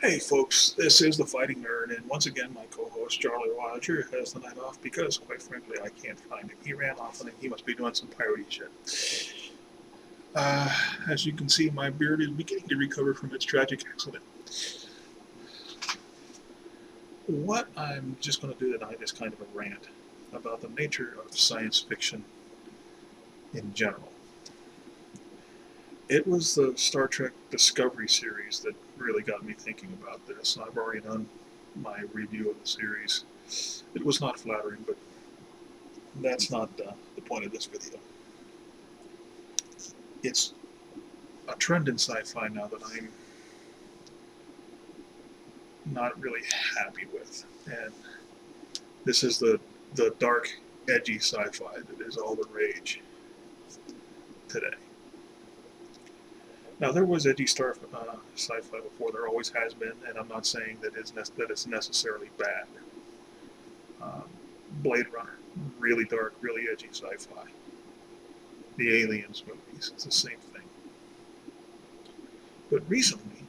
Hey folks, this is the Fighting Nerd, and once again my co-host Charlie Roger has the night off because, quite frankly, I can't find him. He ran off and he must be doing some piratey shit. Uh, as you can see, my beard is beginning to recover from its tragic accident. What I'm just going to do tonight is kind of a rant about the nature of science fiction in general. It was the Star Trek Discovery series that really got me thinking about this. I've already done my review of the series. It was not flattering, but that's not the point of this video. It's a trend in sci-fi now that I'm not really happy with, and this is the dark, edgy sci-fi that is all the rage today. Now there was edgy sci-fi before. There always has been, and I'm not saying that it's necessarily bad. Uh, Blade Runner, really dark, really edgy sci-fi. The Aliens movies, it's the same thing. But recently,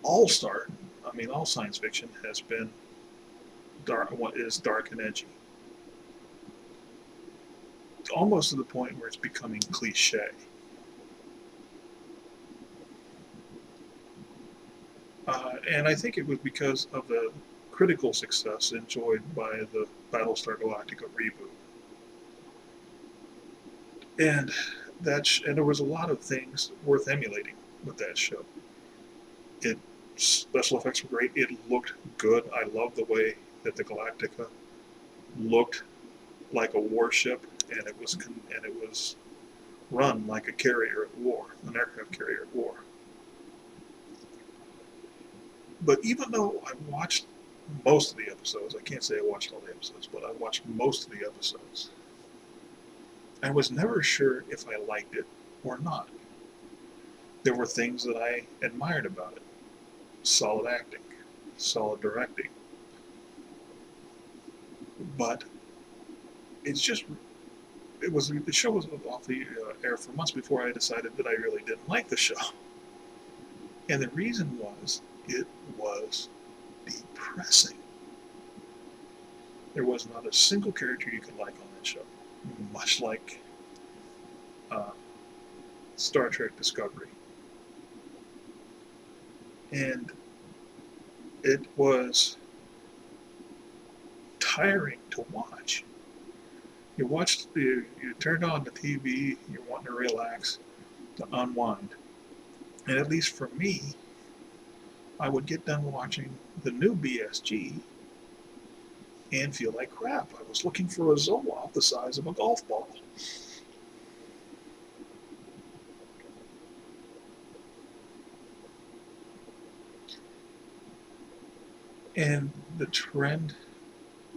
all science fiction has been dark. What is dark and edgy, almost to the point where it's becoming cliche. And I think it was because of the critical success enjoyed by the Battlestar Galactica reboot, and and there was a lot of things worth emulating with that show. It Special effects were great. It looked good. I love the way that the Galactica looked like a warship, and it was run like a carrier at war, an aircraft carrier at war. But even though I watched most of the episodes, I can't say I watched all the episodes, but I watched most of the episodes, I was never sure if I liked it or not. There were things that I admired about it: solid acting, solid directing, but it's just the show was off the air for months before I decided that I really didn't like the show. And the reason was it was depressing. There was not a single character you could like on that show, much like uh, Star Trek Discovery. And it was tiring to watch. You turned on the TV, you're wanting to relax, to unwind. And at least for me, I would get done watching the new BSG and feel like crap. I was looking for a Zoloft the size of a golf ball. And the trend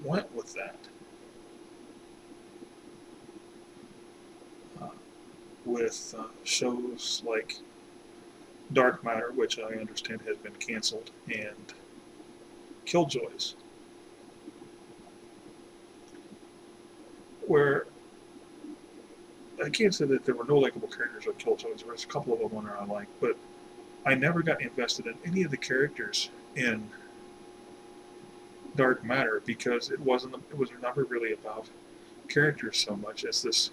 went with that. Uh, with shows like Dark Matter, which I understand has been canceled, and Killjoys, where I can't say that there were no likable characters on Killjoys. There was a couple of them that I liked, but I never got invested in any of the characters in Dark Matter because it was never really about characters so much as this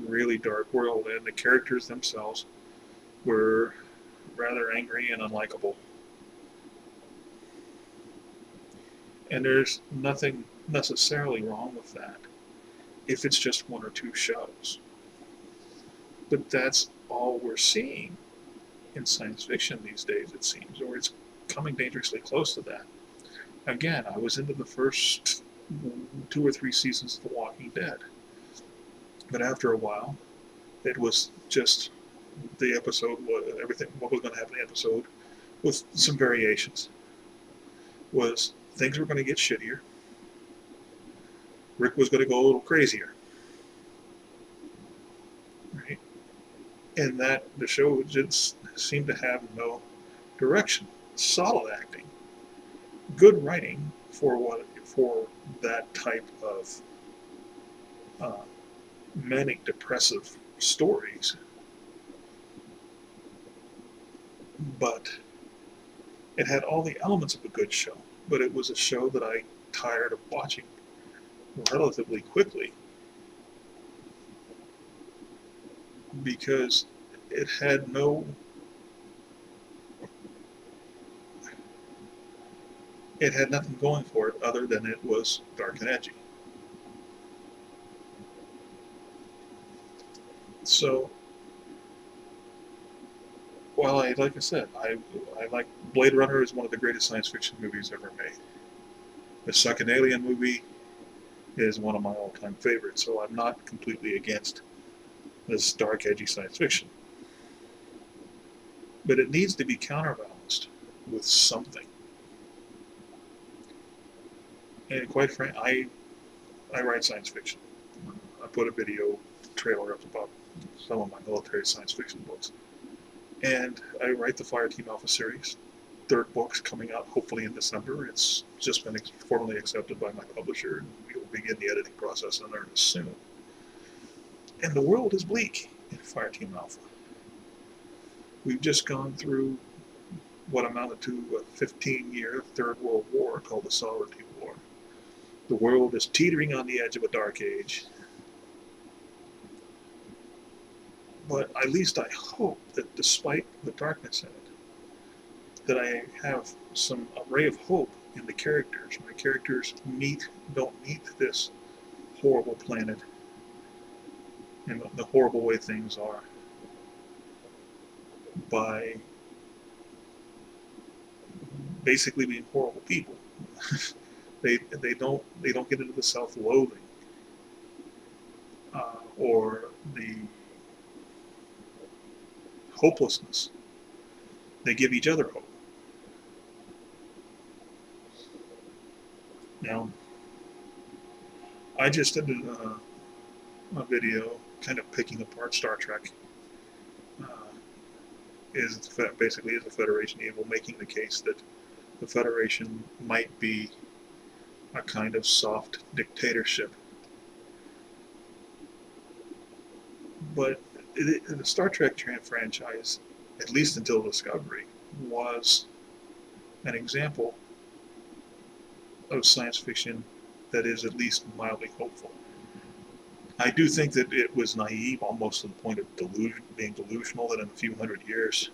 really dark world, and the characters themselves were rather angry and unlikable. And there's nothing necessarily wrong with that if it's just one or two shows. But that's all we're seeing in science fiction these days, it seems, or it's coming dangerously close to that. Again, I was into the first 2 or 3 seasons of The Walking Dead, but after a while, it was just the episode, everything, what was going to happen in the episode, with some variations, was things were going to get shittier. Rick was going to go a little crazier, right? And that the show just seemed to have no direction. Solid acting, good writing for that type of uh, manic depressive stories, but it had all the elements of a good show. But it was a show that I tired of watching relatively quickly because it had no it had nothing going for it other than it was dark and edgy. So, well, like I said, I like Blade Runner is one of the greatest science fiction movies ever made. The second Alien movie is one of my all-time favorites, so I'm not completely against this dark, edgy science fiction. But it needs to be counterbalanced with something. And quite frankly, I write science fiction. I put a video trailer up about some of my military science fiction books. And I write the Fireteam Alpha series. Third book's coming out hopefully in December. It's just been formally accepted by my publisher, and we will begin the editing process in earnest soon. And the world is bleak in Fireteam Alpha. We've just gone through what amounted to a 15-year Third World War called the Sovereignty War. The world is teetering on the edge of a dark age. But at least I hope that despite the darkness in it, that I have some ray of hope in the characters. My characters don't meet this horrible planet and the horrible way things are by basically being horrible people. they don't get into the self-loathing or the hopelessness. They give each other hope. Now, I just did a video kind of picking apart Star Trek. Basically is a Federation evil, making the case that the Federation might be a kind of soft dictatorship. But the Star Trek franchise, at least until Discovery, was an example of science fiction that is at least mildly hopeful. I do think that it was naive almost to the point of being delusional that in a few hundred years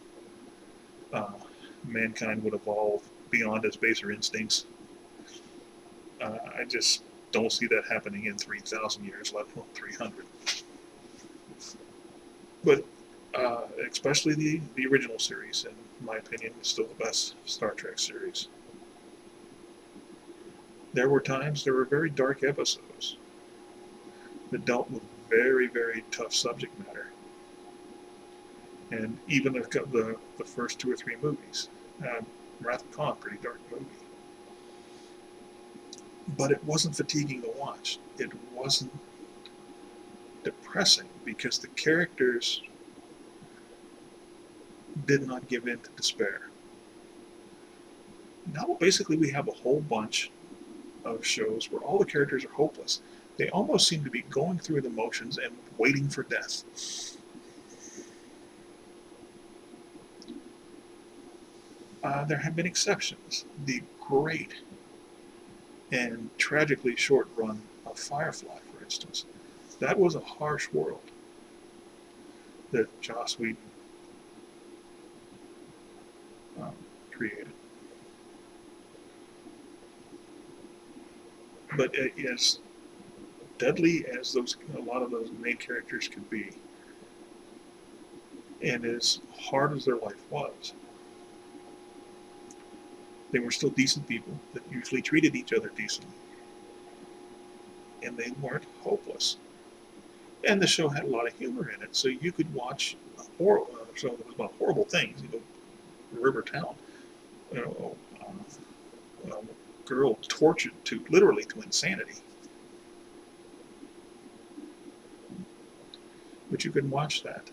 mankind would evolve beyond its baser instincts. I just don't see that happening in 3,000 years, let alone 300. But especially the original series, in my opinion, is still the best Star Trek series. There were very dark episodes that dealt with very, very tough subject matter. And even the first two or three movies. Wrath of Khan, pretty dark movie. But it wasn't fatiguing to watch. It wasn't depressing because the characters did not give in to despair. Now basically we have a whole bunch of shows where all the characters are hopeless. They almost seem to be going through the motions and waiting for death. There have been exceptions. The great and tragically short run of Firefly, for instance. That was a harsh world that Joss Whedon created. But as deadly as a lot of those main characters could be, and as hard as their life was, they were still decent people that usually treated each other decently. And they weren't hopeless. And the show had a lot of humor in it, so you could watch a show that was about horrible things. River Town, a girl tortured literally to insanity. But you could watch that.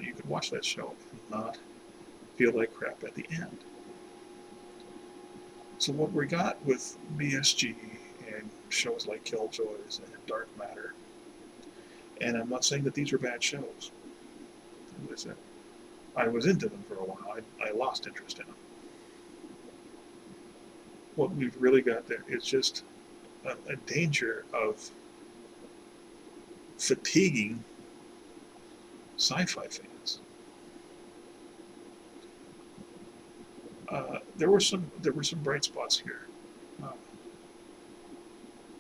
You could watch that show and not feel like crap at the end. So what we got with BSG and shows like Killjoys and Dark Matter, and I'm not saying that these are bad shows, as I said, I was into them for a while. I lost interest in them. What we've really got there is just a danger of fatiguing sci-fi fans. There were some bright spots here.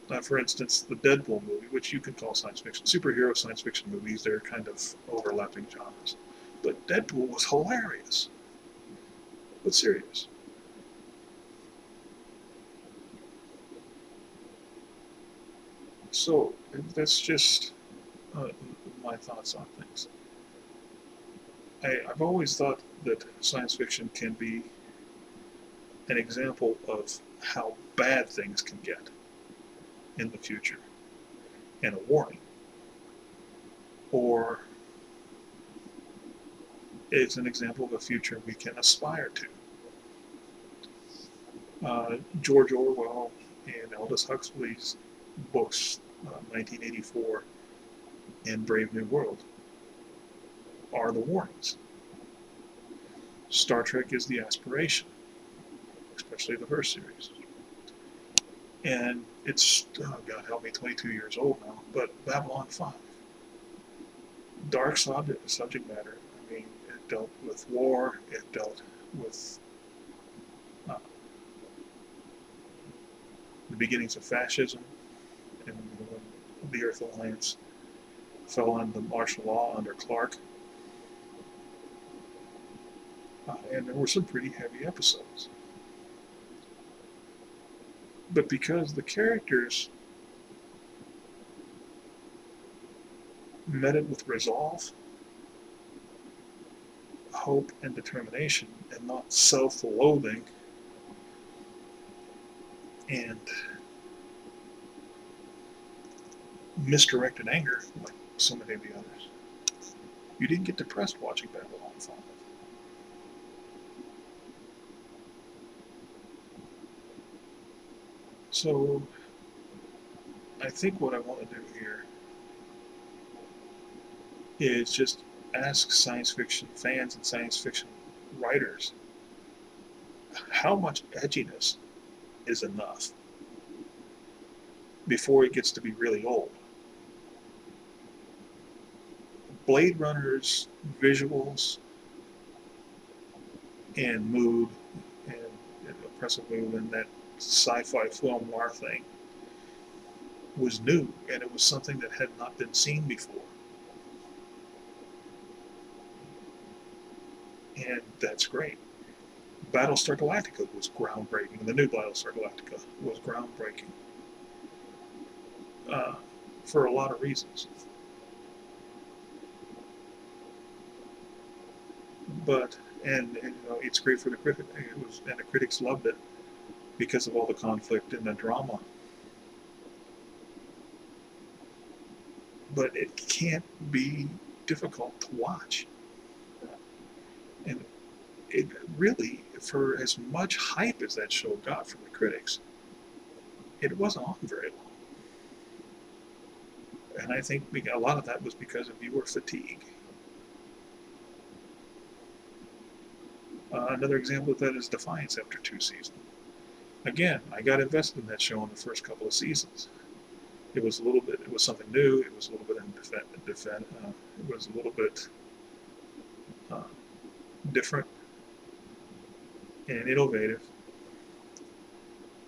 Uh, for instance, the Deadpool movie, which you could call science fiction, superhero science fiction movies, they're kind of overlapping genres. But Deadpool was hilarious, but serious. So that's just uh, my thoughts on things. I've always thought that science fiction can be an example of how bad things can get in the future and a warning. Or it's an example of a future we can aspire to. George Orwell and Aldous Huxley's books, 1984 and Brave New World, are the warnings. Star Trek is the aspiration, especially the first series. And it's, oh God help me, 22 years old now, but Babylon 5. Dark subject matter. I mean, it dealt with war, it dealt with uh, the beginnings of fascism, and when the Earth Alliance fell under martial law under Clark. And there were some pretty heavy episodes. But because the characters met it with resolve, hope, and determination, and not self-loathing and misdirected anger like so many of the others, you didn't get depressed watching Babylon 5. So I think what I want to do here is just ask science fiction fans and science fiction writers how much edginess is enough before it gets to be really old. Blade Runner's visuals and mood and oppressive mood and that sci-fi film noir thing was new, and it was something that had not been seen before. And that's great. Battlestar Galactica was groundbreaking. The new Battlestar Galactica was groundbreaking for a lot of reasons. But and you know, it's great for the critic. It was, and the critics loved it because of all the conflict and the drama. But it can't be difficult to watch. And it really, for as much hype as that show got from the critics, it wasn't on very long. And I think a lot of that was because of viewer fatigue. Another example of that is Defiance after 2 seasons. Again, I got invested in that show in the first couple of seasons. It was something new. It was a little bit it was a little bit different and innovative.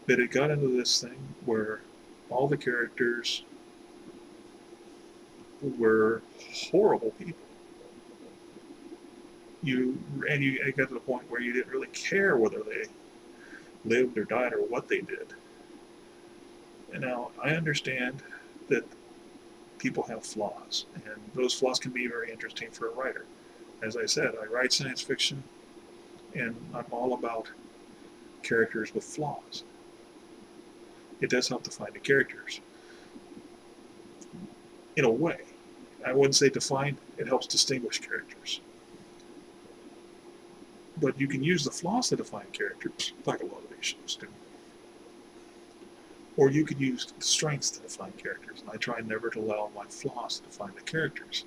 But it got into this thing where all the characters were horrible people. It got to the point where you didn't really care whether they lived or died or what they did. And now I understand that people have flaws, and those flaws can be very interesting for a writer. As I said, I write science fiction, and I'm all about characters with flaws. It does help define the characters. In a way, I wouldn't say define, it helps distinguish characters. But you can use the flaws to define characters, like a lot of these shows do. Or you could use the strengths to define characters, and I try never to allow my flaws to define the characters.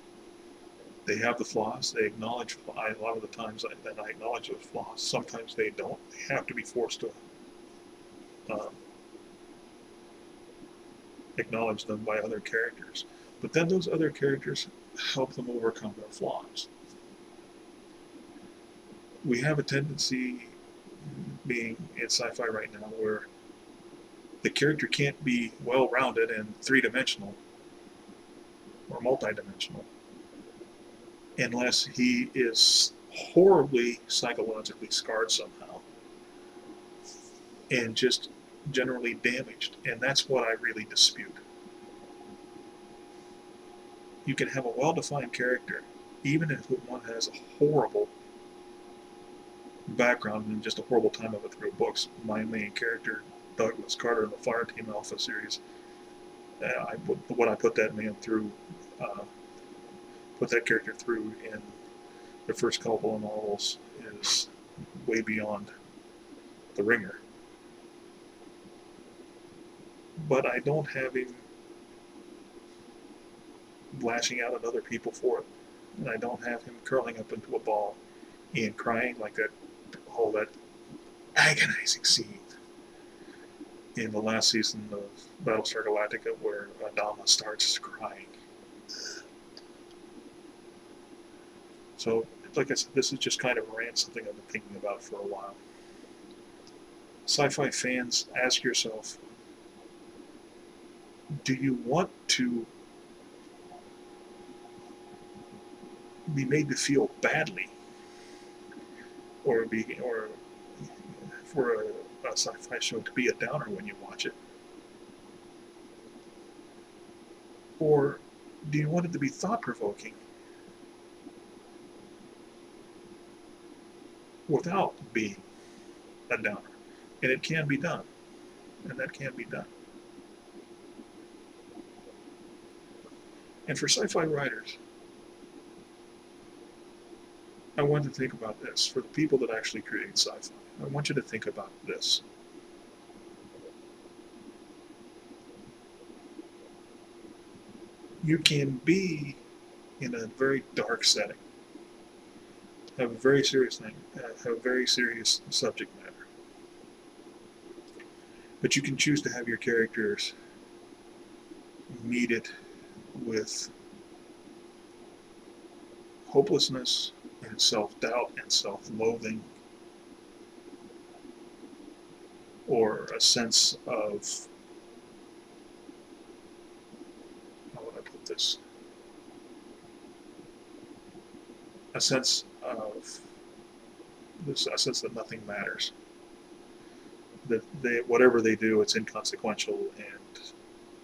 They have the flaws. They acknowledge. A lot of the times that I acknowledge those flaws. Sometimes they don't. They have to be forced to um, acknowledge them by other characters. But then those other characters help them overcome their flaws. We have a tendency, being in sci-fi right now, where the character can't be well-rounded and three-dimensional or multi-dimensional unless he is horribly psychologically scarred somehow and just generally damaged. And that's what I really dispute. You can have a well-defined character, even if one has a horrible background and just a horrible time of it through books. My main character, Douglas Carter, in the Fireteam Alpha series, I put that man through, put that character through in the first couple of novels is way beyond the ringer. But I don't have him lashing out at other people for it. And I don't have him curling up into a ball and crying like that agonizing scene in the last season of Battlestar Galactica where Adama starts crying. So, like I said, this is just kind of a rant, something I've been thinking about for a while. Sci-fi fans, ask yourself, do you want to be made to feel badly, or for a sci-fi show to be a downer when you watch it? Or do you want it to be thought-provoking without being a downer? And it can be done. And that can be done. And for sci-fi writers, I want to think about this. For the people that actually create sci-fi, I want you to think about this. You can be in a very dark setting, have a very serious thing, have a very serious subject matter. But you can choose to have your characters meet it with hopelessness and self-doubt and self-loathing, or a sense of, how would I put this? A sense that nothing matters. That whatever they do, it's inconsequential and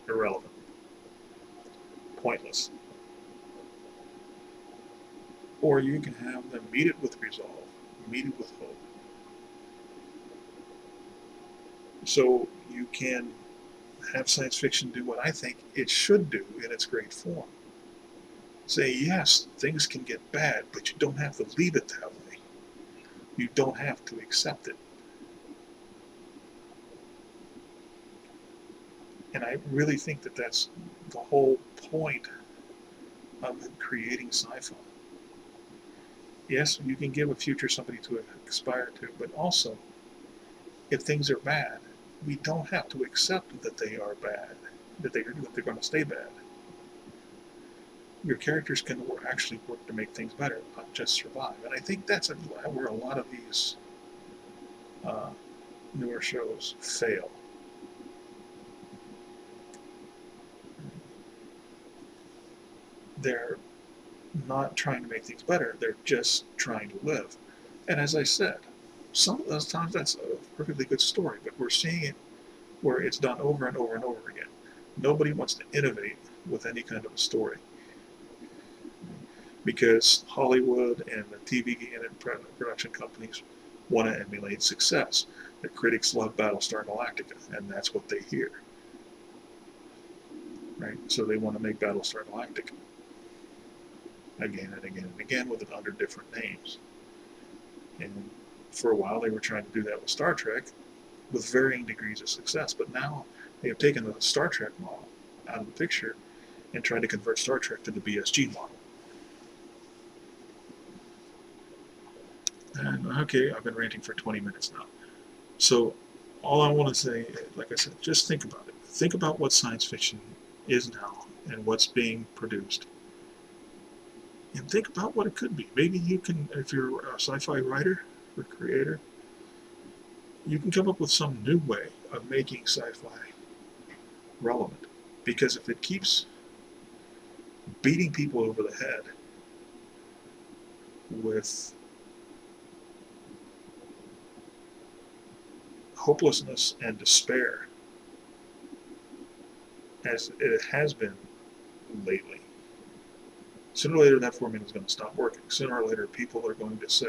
irrelevant, pointless. Or you can have them meet it with resolve, meet it with hope. So you can have science fiction do what I think it should do in its great form. Say, yes, things can get bad, but you don't have to leave it that way. You don't have to accept it. And I really think that that's the whole point of creating sci-fi. Yes, you can give a future somebody to aspire to, but also, if things are bad, we don't have to accept that they are bad, that they're going to stay bad. Your characters can actually work to make things better, not just survive. And I think that's where a lot of these newer shows fail. They're not trying to make things better, they're just trying to live. And as I said, some of those times that's a perfectly good story, but we're seeing it where it's done over and over and over again. Nobody wants to innovate with any kind of a story, because Hollywood and the TV and production companies want to emulate success. The critics love Battlestar Galactica, and that's what they hear. Right? So they want to make Battlestar Galactica again and again and again with it under different names. And for a while they were trying to do that with Star Trek with varying degrees of success, but now they have taken the Star Trek model out of the picture and tried to convert Star Trek to the BSG model. And okay, I've been ranting for 20 minutes now. So all I want to say, like I said, just think about it. Think about what science fiction is now and what's being produced. And think about what it could be. Maybe you can, if you're a sci-fi writer or creator, you can come up with some new way of making sci-fi relevant. Because if it keeps beating people over the head with hopelessness and despair, as it has been lately, sooner or later that formula is going to stop working. Sooner or later, people are going to say,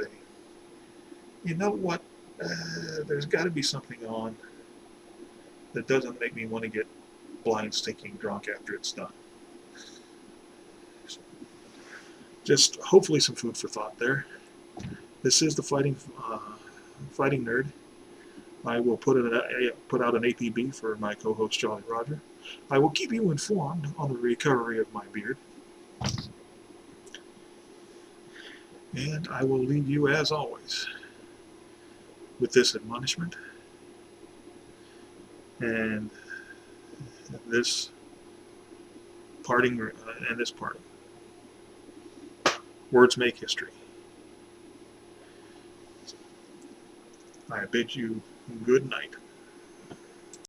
you know what, there's got to be something on that doesn't make me want to get blind, stinking drunk after it's done. Just hopefully some food for thought there. This is the fighting nerd. I will put out an APB for my co-host Jolly Roger. I will keep you informed on the recovery of my beard. And I will leave you, as always, with this admonishment and this parting. Words make history. I bid you good night.